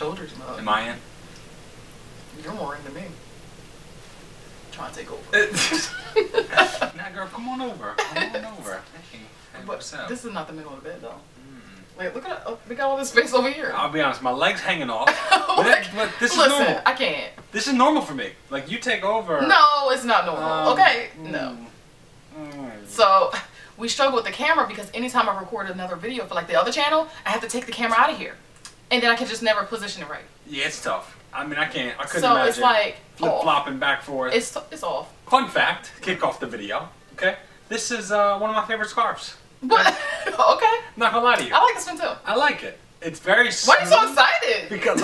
shoulders mug. Am I in? You're more in than me. Trying to take over. Nah, girl, come on over. Come on over. Hey, what's up? This is not the middle of the bed, though. Wait, look at we got all this space over here. I'll be honest, my leg's hanging off. but this is Listen, normal. I can't. This is normal for me. Like, you take over. No, it's not normal. Okay? No. So, we struggle with the camera because anytime I record another video for like the other channel, I have to take the camera out of here. And then I can just never position it right. Yeah, it's tough. I mean, I couldn't so imagine it's like flip-flopping back forth. It's off. Fun fact, kick off the video, okay? This is one of my favorite scarves. What? Okay. Not gonna lie to you. I like this one too. I like it. It's very smooth. Why are you so excited? Because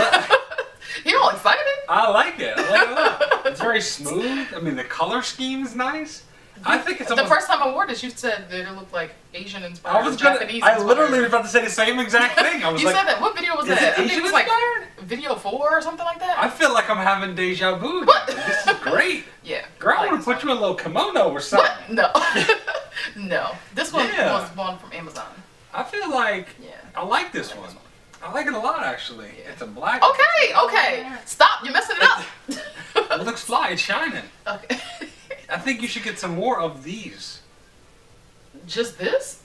You're all excited? I like it. I like it a lot. It's very smooth. I mean, the color scheme is nice. I think it's almost... The first time I wore this, you said that it looked like Asian inspired. Japanese I literally was about to say the same exact thing. I was you like, said that. What video was that? It I think Asian it was inspired? like video 4 or something like that. I feel like I'm having deja vu. What? This is great. Yeah. Girl, I like want to put you in a little kimono or something. What? No. No. This one was one from Amazon. I feel like I like this one. I like it a lot, actually. Yeah. It's a black. Okay. Stop. You're messing it up. It looks fly. It's shining. Okay. I think you should get some more of these. Just this?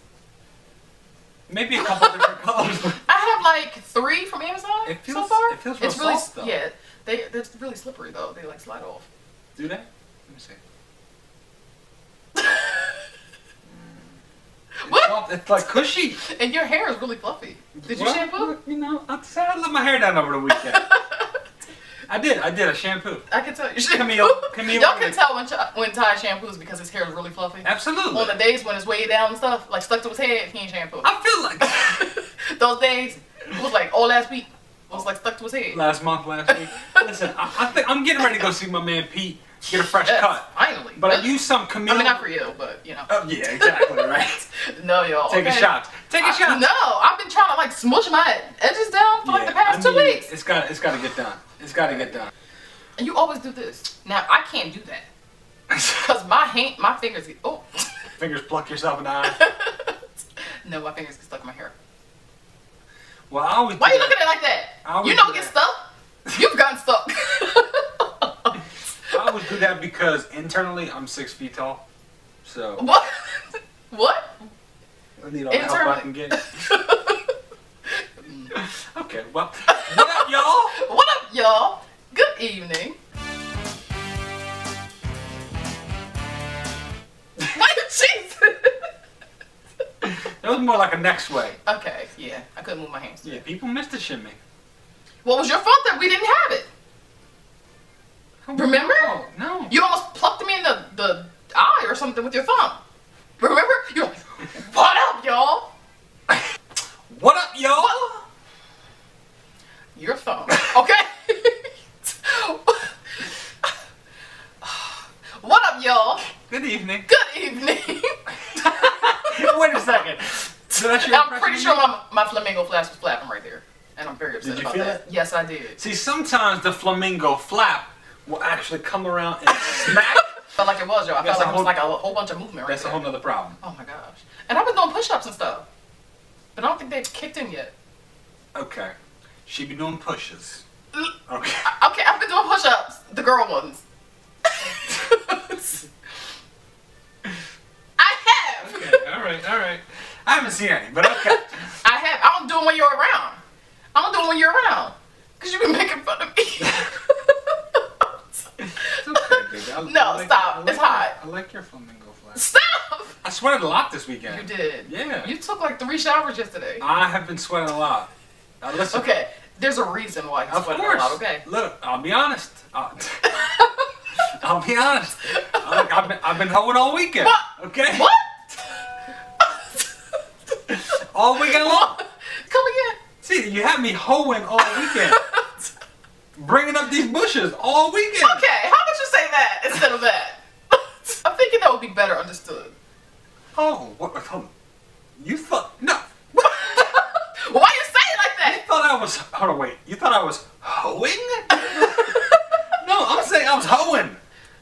Maybe a couple different colors. I have like 3 from Amazon so far. It feels real really soft, though. Yeah. They're really slippery though. They like slide off. Do they? Let me see. What? It's like cushy. And your hair is really fluffy. Did you shampoo? You know, I let my hair down over the weekend. I did a shampoo. I can tell you shampoo. Camille, Y'all can tell when Ty shampoos because his hair is really fluffy. Absolutely. On the days when it's way down and stuff, like stuck to his head, he ain't shampoo. I feel like those days, it was like all last week. It was like stuck to his head. Last week. Listen, I think I'm getting ready to go see my man Pete. Get a fresh cut. Finally. But I used some Camille. I mean, not for you, but you know. Oh, yeah, exactly, right? No, y'all. Take a shot. Take a shot. No, I've been trying to like smush my edges down for like the past 2 weeks. It's got to get done. It's got to get done. And you always do this. Now, I can't do that. Because my fingers get, oh. Fingers pluck yourself in the eye. No, my fingers get stuck in my hair. Well, I always. Why are you looking at it like that? You don't get stuck. You've gotten stuck. I always do that because internally I'm 6 feet tall. So. What? What? I need all the help I can get. Okay, well, what up, y'all? What up, y'all? Good evening. What? Jesus. That was more like a next way. Okay, yeah. I couldn't move my hands. Yeah, people missed the shimmy. What was your fault that we didn't have it? Remember? No. You almost plucked me in the eye or something with your thumb. Remember? You're like, what up, y'all? What up, y'all? Your thumb. Okay? What up, y'all? Good evening. Good evening. Wait a second. So I'm pretty sure my flamingo flash was flapping right there. And I'm very upset about that. Did you feel it? Yes, I did. See, sometimes the flamingo flap will actually come around and smack. Felt like it was, y'all. I felt like it was like a whole bunch of movement right there. That's a whole nother problem. Oh my gosh. And I've been doing push-ups and stuff. But I don't think they've kicked in yet. Okay. She be doing pushes. Okay. Okay, I've been doing push-ups. The girl ones. I have. Okay, alright. I haven't seen any, but okay. I have. I don't do them when you're around. I don't do them when you're around. Because you've been making fun of me. It's okay, baby. No, stop. It's hot. I like your flamingo flap. Stop! I sweated a lot this weekend. You did. Yeah. You took like 3 showers yesterday. I have been sweating a lot. Now listen. Okay, there's a reason why you sweated a lot, okay? Look, I'll be honest. I'll be honest. I've been hoeing all weekend. What? Okay? What? All weekend long. Come again. See, you had me hoeing all weekend. Bringing up these bushes all weekend. Okay, how about you say that instead of that? I'm thinking that would be better understood. Oh, what? Hold on. You thought... No. Why you say it like that? You thought I was... Hold on, wait. You thought I was hoeing? No, I'm saying I was hoeing.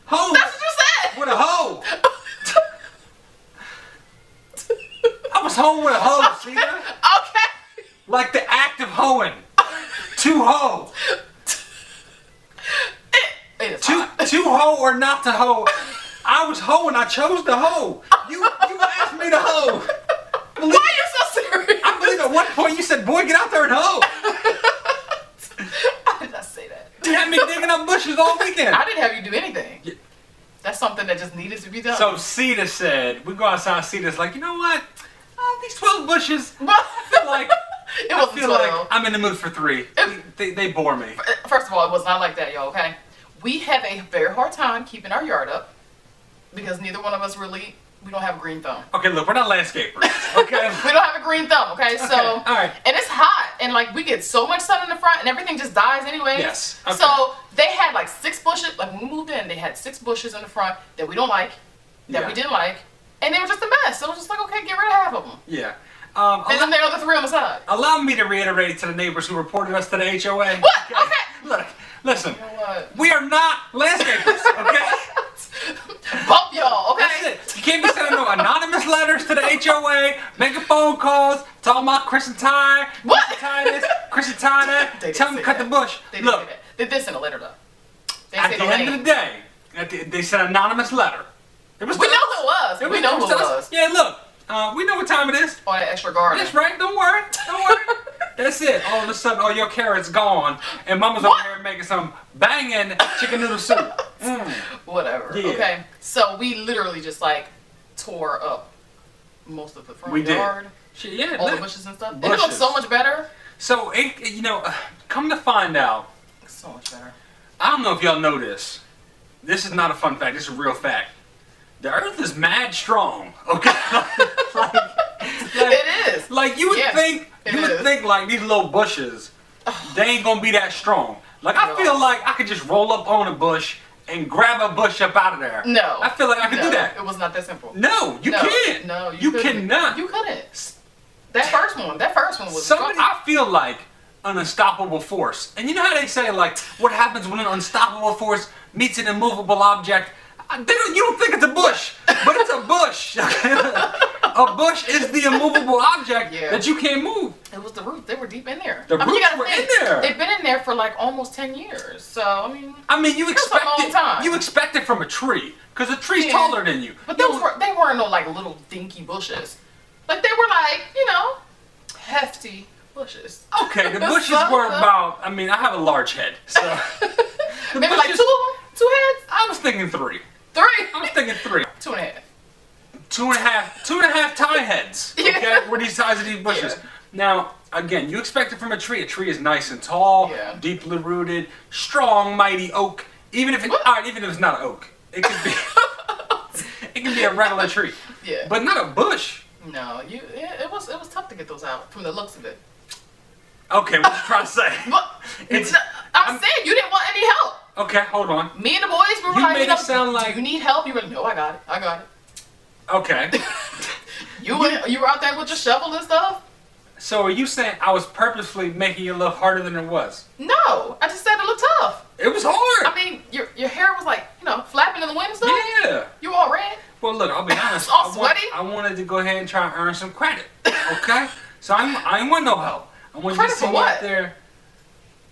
Hoe. That's what you said. With a hoe. I was hoeing with a hoe, see that? Okay. Like the act of hoeing. Too hoe. Too hoe or not to hoe. I was hoeing. I chose to hoe. You asked me to hoe. Why are you so serious? I believe at one point you said, "Boy, get out there and hoe." I did not say that. You had me digging up bushes all weekend. I didn't have you do anything. Yeah. That's something that just needed to be done. So Cedar said, we go outside. Cedar's like, you know what? These 12 bushes. I feel like I'm in the mood for 3. They bore me. First of all, it was not like that, y'all. Okay, we have a very hard time keeping our yard up because neither one of us really. We don't have a green thumb. Okay, look, we're not landscapers. Okay. We don't have a green thumb. Okay, so all right. And it's hot, and like we get so much sun in the front, and everything just dies anyway. Yes. Okay. So they had like 6 bushes. Like when we moved in, they had 6 bushes in the front that we don't like, that we didn't like, and they were just a mess. So it was just like, okay, get rid of half of them. Yeah. And then there are the 3 on the side. Allow me to reiterate to the neighbors who reported us to the HOA. What? Okay. Look, listen. You know what? We are not landscapers. Okay. Bump y'all, okay? That's it. You can't be sending no anonymous letters to the HOA, making phone calls, talking about krissandty, what? krissandty that, tell them to cut the bush. They didn't say that. They did send a letter though. At the end of the day, they sent an anonymous letter. We know who it was. We know who it was. Yeah, look, we know what time it is. Oh, that extra garden. That's right. Don't worry. Don't worry. That's it. All of a sudden, all your carrots gone, and Mama's over here making some banging chicken noodle soup. Whatever. Yeah. Okay. So we literally just like tore up most of the front yard. Yeah. All the bushes and stuff. And it looks so much better. So come to find out. So much better. I don't know if y'all know this. This is not a fun fact. This is a real fact. The Earth is mad strong. Okay. It is. Like you would think. You would think like these little bushes, they ain't gonna be that strong. Like I feel like I could just roll up on a bush and grab a bush up out of there. No. I feel like I could do that. It was not that simple. No, you can't. No, you cannot. You couldn't. That first one was I feel like an unstoppable force. And you know how they say like what happens when an unstoppable force meets an immovable object? You don't think it's a bush, but it's a bush. A bush is the immovable object that you can't move. It was the roots. They were deep in there. The roots were in there. They've been in there for like almost 10 years. So I mean, you expect it from a tree because a tree's taller than you. But they weren't no like little dinky bushes. Like they were like hefty bushes. Okay, the bushes were about. I mean, I have a large head, so maybe like 2 heads. I was thinking 3. 3. I was thinking 3. 2.5. 2.5 tie heads. Okay, were these size of these bushes. Yeah. Now, again, you expect it from a tree. A tree is nice and tall, deeply rooted, strong, mighty oak. Even if it's not an oak, it could be. It can be a regular tree. Yeah. But not a bush. No, it was tough to get those out from the looks of it. Okay, what you trying to say? I'm saying you didn't want any help. Okay, hold on. Me and the boys, we were like, made it sound like you need help. You were like, no, I got it. Okay. You were out there with your shovel and stuff? So are you saying I was purposefully making it look harder than it was? No, I just said it looked tough. It was hard. I mean, your hair was like, flapping in the wind and stuff. Yeah. You all red. Well, look, I'll be honest. All sweaty. I wanted to go ahead and try and earn some credit. Okay? So I ain't want no help. I want you to see me out there.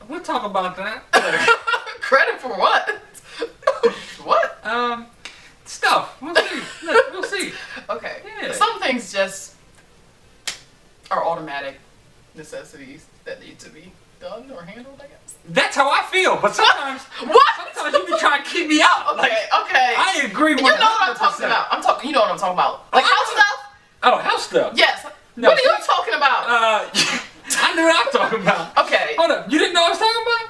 We'll talk about that. Credit for what? What? Stuff. We'll see. Look, we'll see. Okay. Yeah. Some things just are automatic necessities that need to be done or handled, I guess. That's how I feel, but sometimes sometimes you be trying to keep me out. Okay, I agree with you. You know what I'm talking about. You know what I'm talking about. Like house stuff? Oh, house stuff. Yes. No, what are you talking about? I knew what I'm talking about. Okay. Hold up. You didn't know what I was talking about?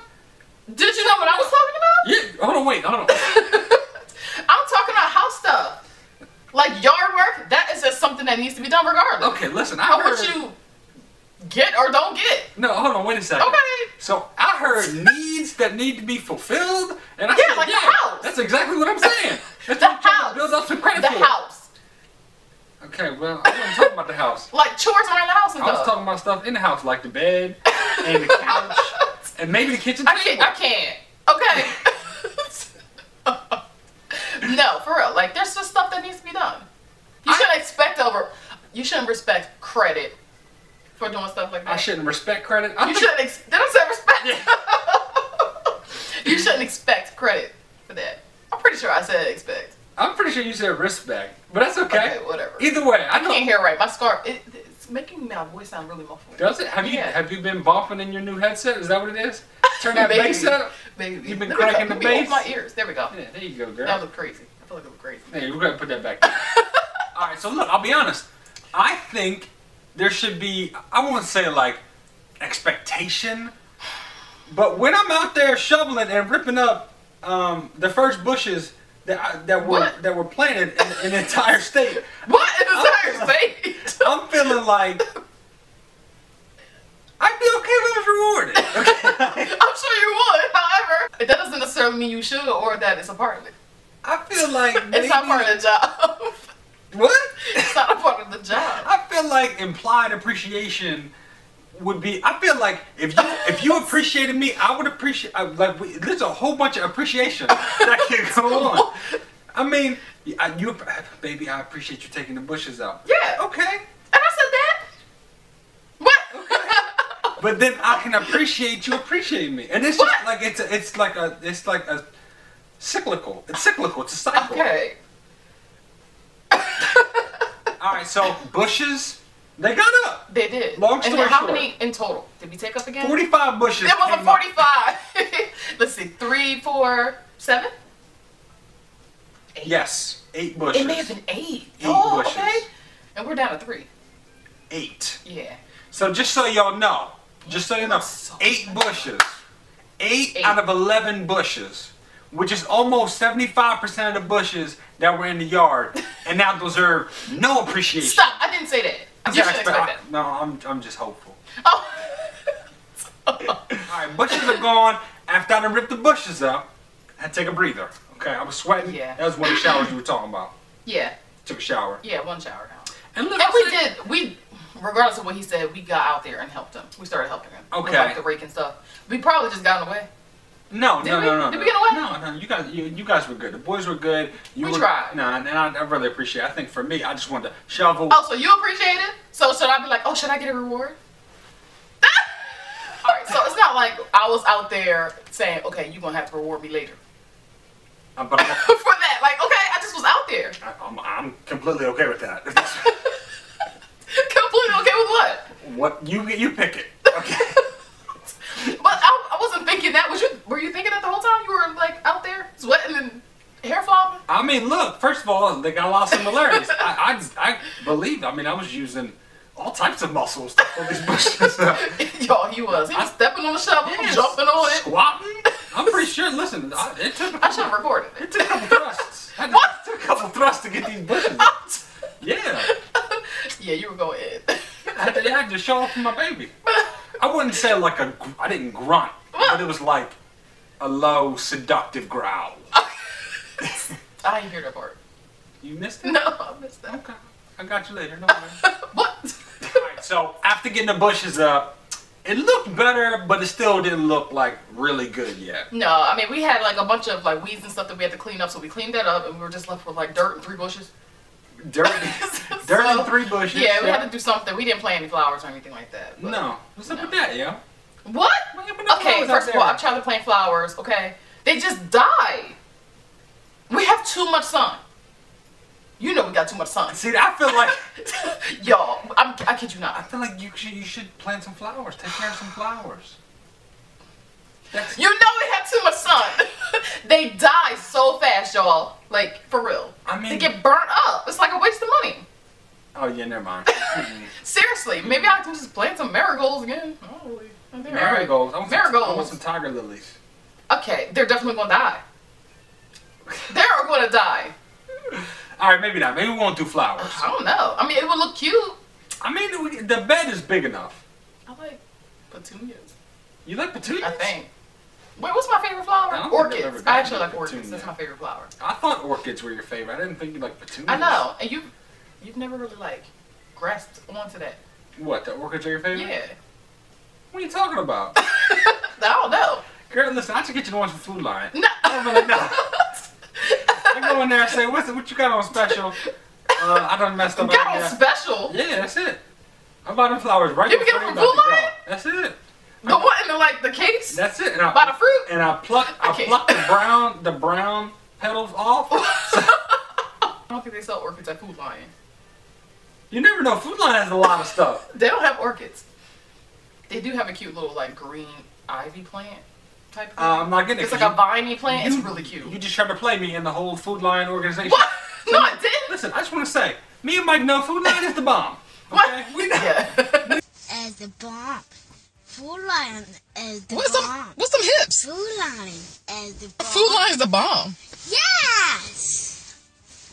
Did you know what I was talking about? Yeah. Hold on, wait. Hold on. I'm talking about house stuff. Like yard work, that is just something that needs to be done regardless. Okay, listen. I heard you get or don't get. No, hold on, wait a second. Okay. So I heard needs that need to be fulfilled, and I said, like the house. That's exactly what I'm saying. That's the what I'm house. to build up some credit the for. House. Okay, well, I wasn't talking about the house. Like chores around the house and stuff. I was talking about stuff in the house, like the bed and the couch and maybe the kitchen table. I can't. Okay. No, for real. Like, there's just stuff that needs to be done. You shouldn't respect credit for doing stuff like that. I shouldn't respect credit? Did I say respect? What? You shouldn't expect credit for that. I'm pretty sure I said expect. I'm pretty sure you said respect, but that's okay. Okay, whatever. Either way, I can't hear right. My scarf, it's making my voice sound really muffled. Does it? Have you been bumping in your new headset? Is that what it is? Turn that bass up. Maybe. You've been cracking the bass. My ears. There we go. Yeah, there you go, girl. That look crazy. I feel like it look crazy. Hey, we're gonna put that back. All right. So look, I'll be honest. I think there should be. I won't say like expectation, but when I'm out there shoveling and ripping up the first bushes that were planted in the entire state. What in the entire state? I'm feeling like I'd be okay if I was rewarded. Okay? I'm sure you would. However, that doesn't necessarily mean you should or that it's a part of it. I feel like it's not part of the job. What? It's not a part of the job. I feel like implied appreciation would be. I feel like if you appreciated me, I would appreciate. There's a whole bunch of appreciation that can go on. I mean, baby, I appreciate you taking the bushes out. Yeah. Okay. And I said that. What? Okay. But then I can appreciate you appreciating me, and it's just like it's like a cyclical. It's cyclical. It's a cycle. Okay. All right. So bushes. They got up. They did. Long story and how short. many in total? Did we take up again? 45 bushes. There wasn't 45. Let's see. 3, 4, 7? 8. Yes. 8 bushes. It may have been 8. 8 oh, bushes. Okay. And we're down to 3. 8. Yeah. So just so y'all know, So 8 bushes. 8 out of 11 bushes, which is almost 75% of the bushes that were in the yard, and now deserve no appreciation. Stop! I didn't say that. You shouldn't expect that. No, I'm just hopeful. Oh. Alright, bushes are gone. After I done ripped the bushes up, I had to take a breather. Okay, I was sweating. Yeah. That was one of the showers you were talking about. Yeah. Took a shower. Yeah, one shower now. And look, We regardless of what he said, we got out there and helped him. We started helping him. Okay. With, like the rake and stuff. We probably just got in the way. No. Did we get away? No. You guys were good. The boys were good. We tried. No, and I really appreciate it. I think for me, I just wanted to shovel. Oh, so you appreciate it? So should I be like, oh, should I get a reward? Alright, so it's not like I was out there saying, okay, you're going to have to reward me later. But For that. Like, okay, I just was out there. I'm completely okay with that. Completely okay with what? What you pick it. Okay. But I wasn't thinking that. Were you thinking that the whole time? You were like out there sweating and hair flopping? I mean, look. First of all, they got a lot of similarities. I believe. I mean, I was using all types of muscles to pull these bushes up. Yo, he was stepping on the shovel, jumping on it, squatting. I'm pretty sure. Listen, it took. I should have recorded it. It took a couple thrusts. It took a couple thrusts to get these bushes up. Yeah. Yeah, you were going in. I had to show off for my baby. I wouldn't say like I didn't grunt, but it was like a low, seductive growl. I didn't hear that part. You missed it? No, I missed that. Okay. I got you later. No worries. What? Alright, so after getting the bushes up, it looked better, but it still didn't look like really good yet. No, I mean, we had like a bunch of like weeds and stuff that we had to clean up, so we cleaned that up and we were just left with like dirt and 3 bushes. Dirt and 3 bushes. Yeah, we had to do something. We didn't plant any flowers or anything like that. No. What's up with that, yo? What? Okay, first of all, I've tried to plant flowers, okay? They just die. We have too much sun. You know we got too much sun. See, I feel like... Yo, I kid you not. I feel like you should plant some flowers. Take care of some flowers. You know we have too much sun. They die so fast, y'all. Like, for real. I mean... They get burnt up. It's like a waste of money. Oh, yeah, never mind. Seriously, maybe I can just plant some marigolds again. Oh, marigolds? Right. Marigolds. I want some tiger lilies. Okay, they're definitely going to die. They're going to die. Alright, maybe not. Maybe we won't do flowers. I don't know. I mean, it would look cute. I mean, the bed is big enough. I like petunias. You like petunias? I think. Wait, what's my favorite flower? Orchids. I actually like orchids. That's my favorite flower. I thought orchids were your favorite. I didn't think you liked petunias. I know. And you've never really, like, grasped onto that. What, the orchids are your favorite? Yeah. What are you talking about? I don't know. Girl, listen, I should get you the ones from Food Line. No. I don't really know. I go in there and say, what you got on special? I done messed up. You got on special? Yeah, that's it. I bought them flowers right You can get them from Food Line? That's it. The what in the like the case? That's it. By the fruit? And I pluck the brown petals off. I don't think they sell orchids at Food Lion. You never know. Food Lion has a lot of stuff. They don't have orchids. They do have a cute little like green ivy plant type thing. I'm not getting it. It's like a viney plant. It's really cute. You just tried to play me in the whole Food Lion organization. What? No, I didn't. Listen, I just want to say, me and Mike know Food Lion is the bomb. Okay? What? We know. Yeah. As the bomb. Food Lion as the What's bomb. some hips? Food Lion as the bomb. Food Lion is the bomb. Yes.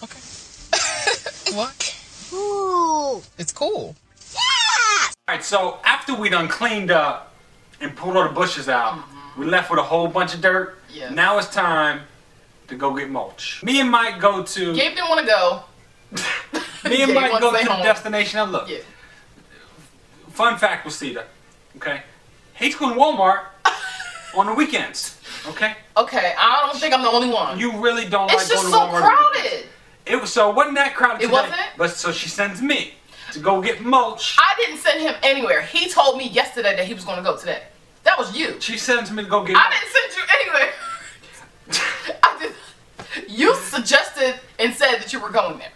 Okay. What? Ooh. It's cool. Yes. Alright, so after we done cleaned up and pulled all the bushes out, we left with a whole bunch of dirt. Yes. Now it's time to go get mulch. Me and Mike go to... Gabe didn't want to go. Me and Gabe Mike wants go to to stay the home. destination. Now look, Yeah. fun fact with Cedar, okay? Hates going to Walmart on the weekends, okay? Okay, I don't think I'm the only one. You really don't It's like just going to so Walmart. on the weekends. crowded. It was so it wasn't that crowded It today, wasn't? but so she sends me to go get mulch. I didn't send him anywhere. He told me yesterday that he was going to go today. That was you. She sends me to go get I mulch. didn't send you anywhere. You suggested and said that you were going there.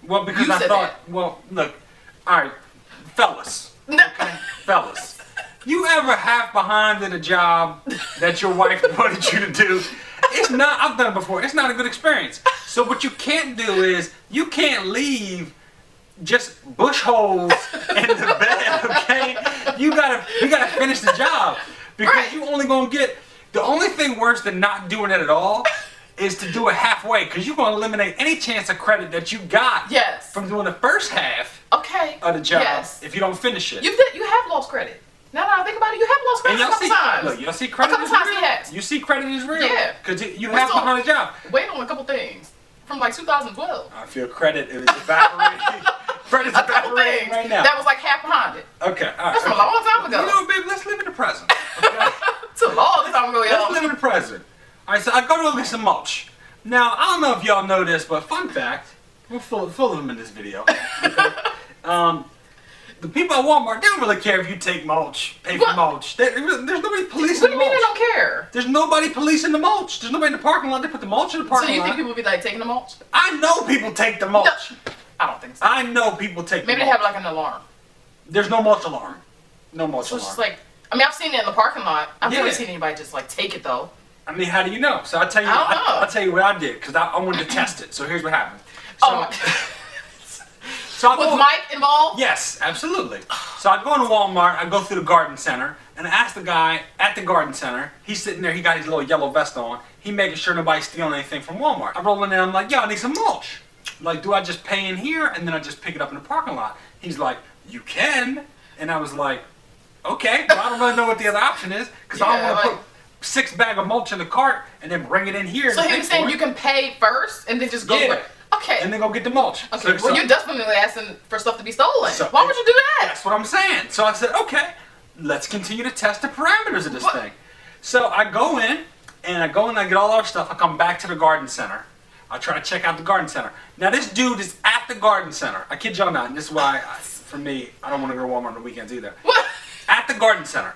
Well, because You I said thought, well, look, all right, fellas, No. okay, fellas, you ever half behind in a job that your wife wanted you to do? It's not, I've done it before, it's not a good experience. So what you can't do is, you can't leave just bush holes in the bed, okay? You gotta finish the job. Because Right. you only gonna get, the only thing worse than not doing it at all is to do it halfway, because you're going to eliminate any chance of credit that you got Yes. from doing the first half Okay. of the job Yes. if you don't finish it. You have lost credit. Now that I think about it, you have lost And credit a y'all couple see, times. look, y'all see credit couple is times real. he has. You see credit is real. Yeah. Because you We're have still- behind the job. Wait on a couple things from like 2012. I feel credit is evaporating. Credit's A couple evaporating things right now. that was like half behind it. Okay, all right. That's from a long time ago. You know, babe, let's live in the present. Okay? It's a long time ago, Let's y'all. live in the present. All right, so I go to go get some mulch. Now, I don't know if y'all know this, but fun fact, we're full of them in this video. Okay? The people at Walmart, they don't really care if you take mulch, pay for What? mulch. There's nobody policing What do you the mean they mulch. don't care? There's nobody policing the mulch. There's nobody in the parking lot. They put the mulch in the So parking you lot. think people be like taking the mulch? I know people take the mulch. I don't think so. I know people take Maybe the they mulch. have like an alarm. There's no mulch alarm. No mulch So it's alarm. just like, I mean, I've seen it in the parking lot. I've never Yeah. seen anybody just like take it though. I mean, how do you know? So I'll tell you. I don't know. I'll tell you what I did because I wanted to test it. So here's what happened. So, Oh my so I Was go- Mike involved? Yes, absolutely. So I go into Walmart, I go through the garden center, and I ask the guy at the garden center, he's sitting there, he got his little yellow vest on, he making sure nobody's stealing anything from Walmart. I roll in there, I'm like, yo, I need some mulch. Like, do I just pay in here and then I just pick it up in the parking lot? He's like, you can. And I was like, okay, well, I don't really know what the other option is, because I Yeah, don't want to like- put 6 bags of mulch in the cart and then bring it in here. So and he pay was for saying it. you can pay first and then just go. Yeah. With, okay. And then go get the mulch. Okay. So- Well, you're definitely asking for stuff to be stolen. So- Why would you do that? That's what I'm saying. So I said, okay, let's continue to test the parameters of this What? thing. So I go in, and I get all our stuff. I come back to the garden center. I try to check out the garden center. Now this dude is at the garden center. I kid y'all not. And this is why, for me, I don't want to go to Walmart on the weekends either. What? At the garden center.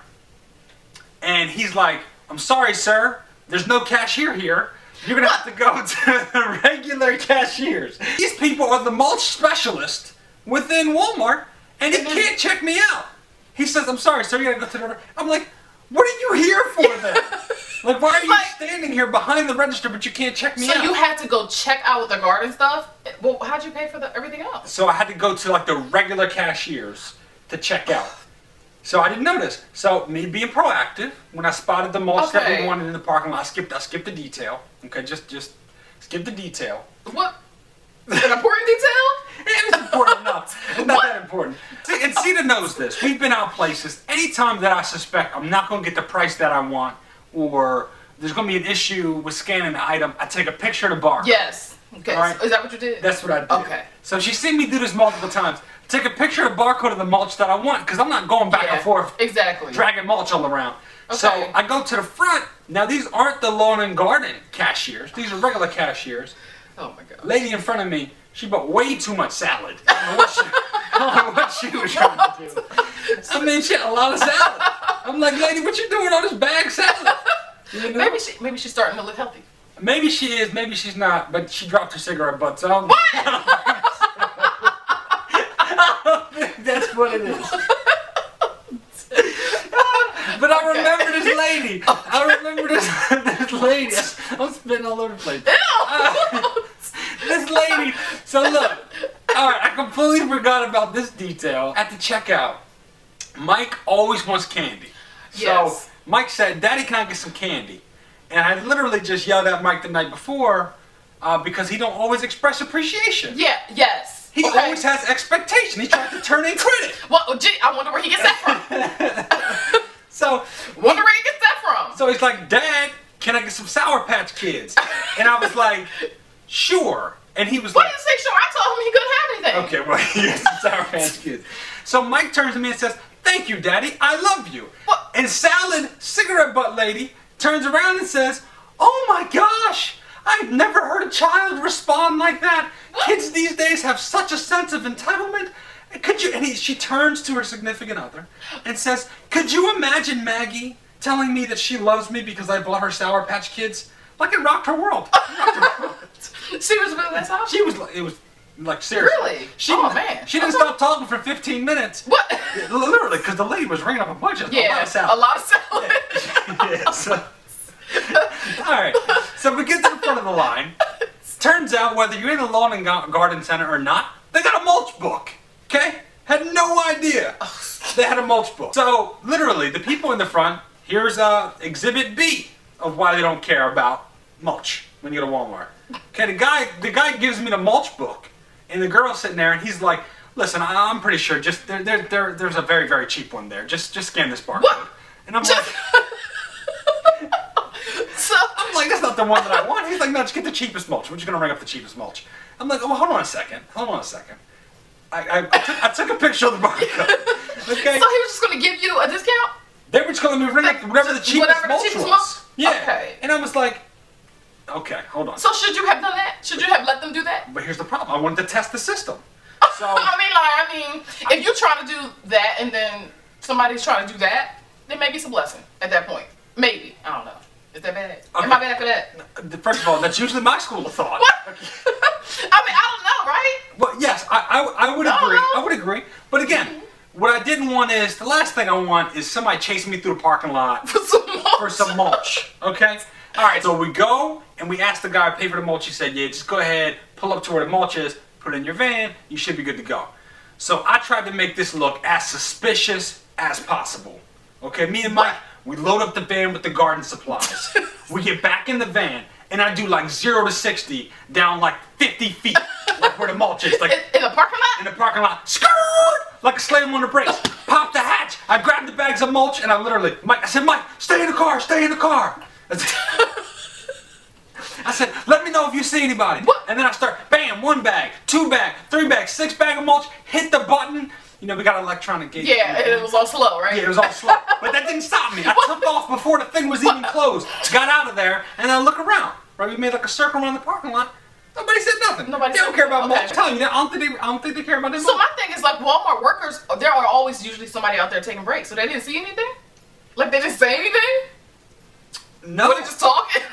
And he's like, I'm sorry, sir. There's no cashier here. You're going to have to go to the regular cashiers. These people are the mulch specialist within Walmart, and he can't check me out. He says, I'm sorry, sir. You got to go to the... I'm like, what are you here for then? Like, why are you Like- standing here behind the register, but you can't check me So out? you had to go check out with the garden stuff? Well, how'd you pay for everything else? So I had to go to like the regular cashiers to check out. So I didn't notice. So me being proactive, when I spotted the mulch that we Okay. wanted in the parking lot, I skipped the detail. Okay, just skip the detail. What? An important detail? It was important enough. It's not that important. See, and Cena knows this. We've been out places. Anytime that I suspect I'm not going to get the price that I want, or there's going to be an issue with scanning the item, I take a picture of the bar. Yes. Okay. All right. Is that what you did? That's what I did. Okay. So she's seen me do this multiple times. Take a picture of the barcode of the mulch that I want, because I'm not going back and forth Exactly. dragging mulch all around. So Okay. I go to the front. Now these aren't the lawn and garden cashiers. These are regular cashiers. Oh my god. Lady in front of me, she bought way too much salad. I don't know what she was trying to do. I mean, she had a lot of salad. I'm like, lady, what you doing on this bag salad? You know? Maybe she's starting to live healthy. Maybe she is, maybe she's not, but she dropped her cigarette butt, so What? I don't think that's what it is. But I remember this lady. I remember this lady. I'm spitting all over the place. This lady. So look. Alright, I completely forgot about this detail. At the checkout, Mike always wants candy. Yes. So Mike said, Daddy, can I get some candy? And I literally just yelled at Mike the night before because he don't always express appreciation. Yeah, yes. He always has expectation. He tries to turn in credit. Well, gee, I wonder where he gets that from. So, wonder where he gets that from. So he's like, Dad, can I get some Sour Patch Kids? And I was like, sure. And he was Why like, did you say sure? I told him he couldn't have anything. okay, well, he gets some Sour Patch Kids. So Mike turns to me and says, thank you, Daddy. I love you. What? And Salad, cigarette butt lady, turns around and says, oh my gosh, I've never heard a child respond like that. What? Kids these days have such a sense of entitlement. Could you? And she turns to her significant other and says, could you imagine Maggie telling me that she loves me because I bought her Sour Patch Kids? Like, it rocked her world. She was really that sour? She was, it was like, seriously. Really? Man. She didn't stop talking for 15 minutes. What? Literally, because the lady was ringing up a bunch of a lot of salad. A lot of salad. Yeah, so, alright, so we get to the front of the line. Turns out, whether you're in a lawn and garden center or not, they got a mulch book. Okay? Had no idea they had a mulch book. So, literally, the people in the front, here's exhibit B of why they don't care about mulch when you go to Walmart. Okay, the guy gives me the mulch book, and the girl's sitting there, and he's like, listen, I'm pretty sure just there's a very, very cheap one there. Just scan this barcode. What? And I'm like, so I'm like, that's not the one that I want. He's like, no, just get the cheapest mulch. We're just gonna ring up the cheapest mulch. I'm like, oh, hold on a second. I took a picture of the barcode. Okay. So he was just going to give you a discount? They were just going to ring up whatever the cheapest mulch was. Yeah. Okay. And I was like, okay, hold on. So should you have done that? Should you have let them do that? But here's the problem. I wanted to test the system. So I mean, if you're trying to do that and then somebody's trying to do that, there may be some blessing at that point. Maybe. I don't know. Is that bad? Okay. Am I bad for that? First of all, that's usually my school of thought. What? I mean, I don't know, right? Well, yes, I would agree. I would agree. But again, what I didn't want is, the last thing I want is somebody chasing me through the parking lot for some mulch. Okay? Alright, so we go and we ask the guy to pay for the mulch. He said, yeah, just go ahead, pull up to where the mulch is, put it in your van, you should be good to go. So I tried to make this look as suspicious as possible. Okay, me and Mike, we load up the van with the garden supplies. We get back in the van, and I do like 0 to 60 down like 50 feet, like where the mulch is. Like in the parking lot? In the parking lot. Skirt! Like a slam on the brakes. Pop the hatch. I grabbed the bags of mulch, and I said, Mike, stay in the car, stay in the car. I said, let me know if you see anybody. What? And then I start, bam, 1 bag, 2 bag, 3 bags, 6 bag of mulch, hit the button. You know, we got an electronic gate. Yeah, it was all slow, right? Yeah, it was all slow. But that didn't stop me. I took off before the thing was even closed. Got out of there, and then I look around. Right, we made like a circle around the parking lot. Nobody said nothing. They don't care about mulch. I'm telling you, I don't think they care about this. So my thing is, like, Walmart workers, there are always usually somebody out there taking breaks. So they didn't see anything? Like, they didn't say anything? No. Were they just talking?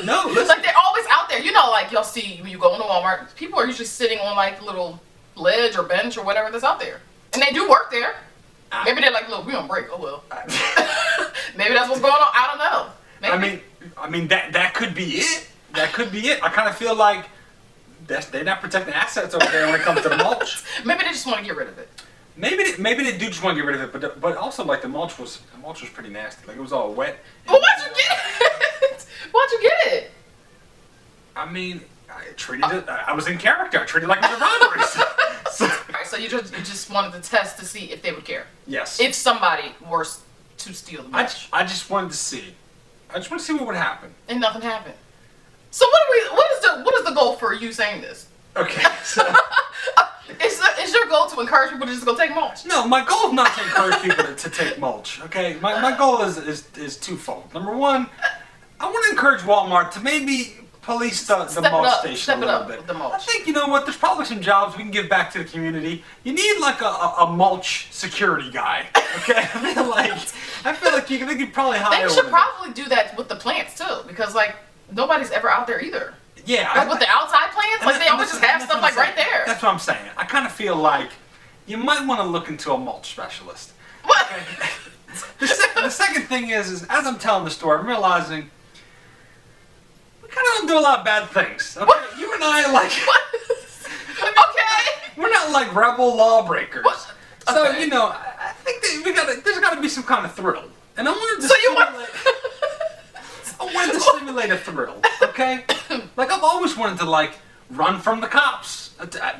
No, listen. Like, they're always out there. You know, like, you'll see when you go into Walmart, people are usually sitting on, like, a little ledge or bench or whatever that's out there. And they do work there. Maybe they're like, look, we on break. Oh, well. Maybe that's what's going on. I don't know. Maybe. I mean, that could be it. That could be it. I kind of feel like they're not protecting assets over there when it comes to the mulch. Maybe they just want to get rid of it. Maybe they do just want to get rid of it, but also like the mulch was pretty nasty. Like, it was all wet. Well, why'd you get it? Why'd you get it? I mean, I treated it. I was in character. I treated it like it was a robbery. So you just wanted to test to see if they would care. Yes. If somebody were to steal the mulch. I just wanted to see. I just want to see what would happen. And nothing happened. So what is the goal for you saying this? Okay. So is your goal to encourage people to just go take mulch? No, my goal is not to encourage people to take mulch. Okay, my goal is twofold. Number one, I want to encourage Walmart to maybe police the Step mulch it up. station Step a it little up bit. with the mulch. I think, you know what, there's probably some jobs we can give back to the community. You need like a mulch security guy, okay? I feel like you could probably hire They one should probably do that with the plants too, because like nobody's ever out there either. Yeah. Like with the outside plants, like they always just have stuff like right there. That's what I'm saying. I kind of feel like you might want to look into a mulch specialist. What? Okay. The second thing is as I'm telling the story, I'm realizing we kind of don't do a lot of bad things. Okay? What? You and I like. What? Okay. We're not like rebel lawbreakers. What? So Okay. you know, I think that there's got to be some kind of thrill, and I wanted to. So you want? I wanted to simulate a thrill, okay? Like I've always wanted to like run from the cops.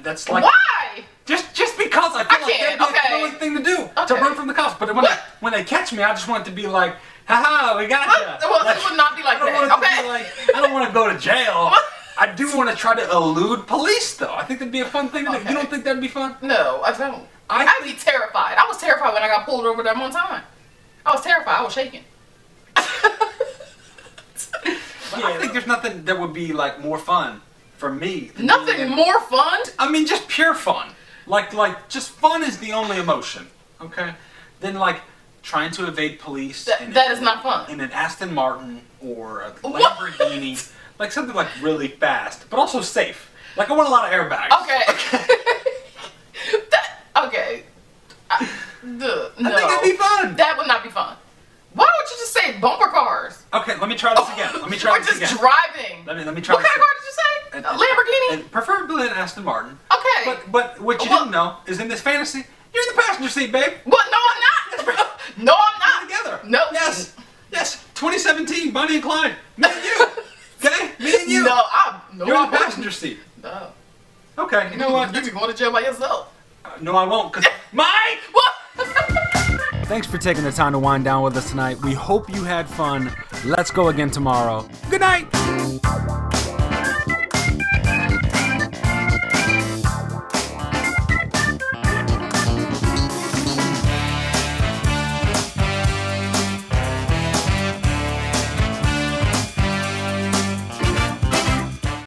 That's like Why? just because I feel like can't, that'd be okay. a thrilling thing to do to Okay. run from the cops. But What? when they catch me, I just want it to be like, haha, we got you. Well, it would not be like I don't want that. it to Okay. be like, I don't want to go to jail. What? I do want to try to elude police, though. I think that'd be a fun thing to do. Okay. You don't think that'd be fun? No, I don't. I I'd be terrified. I was terrified when I got pulled over that one time. I was terrified. I was shaking. Yeah, I think there's nothing that would be like more fun for me. than Nothing being- more fun. I mean, just pure fun. Like just fun is the only emotion. Okay. Then like trying to evade police. That is not fun. In an Aston Martin or a What? Lamborghini, like something like really fast, but also safe. Like I want a lot of airbags. Okay. Okay. No. I think it'd be fun. That would not be fun. Why don't you just say bumper cars? Okay, let me try this again. Let me try Or this just again. driving. Let me try What this kind of car did you say? A Lamborghini? And preferably an Aston Martin. Okay. But what you Well- didn't know is in this fantasy, you're in the passenger seat, babe. What? No, I'm not. No, I'm not. Together. No. Yes. 2017, Bonnie and Clyde. Me and you. Okay? Me and you. No, You're I in the passenger seat. No. Okay, you know what? You be going to jail by yourself. No, I won't, because Mike! What? Thanks for taking the time to wind down with us tonight. We hope you had fun. Let's go again tomorrow. Good night!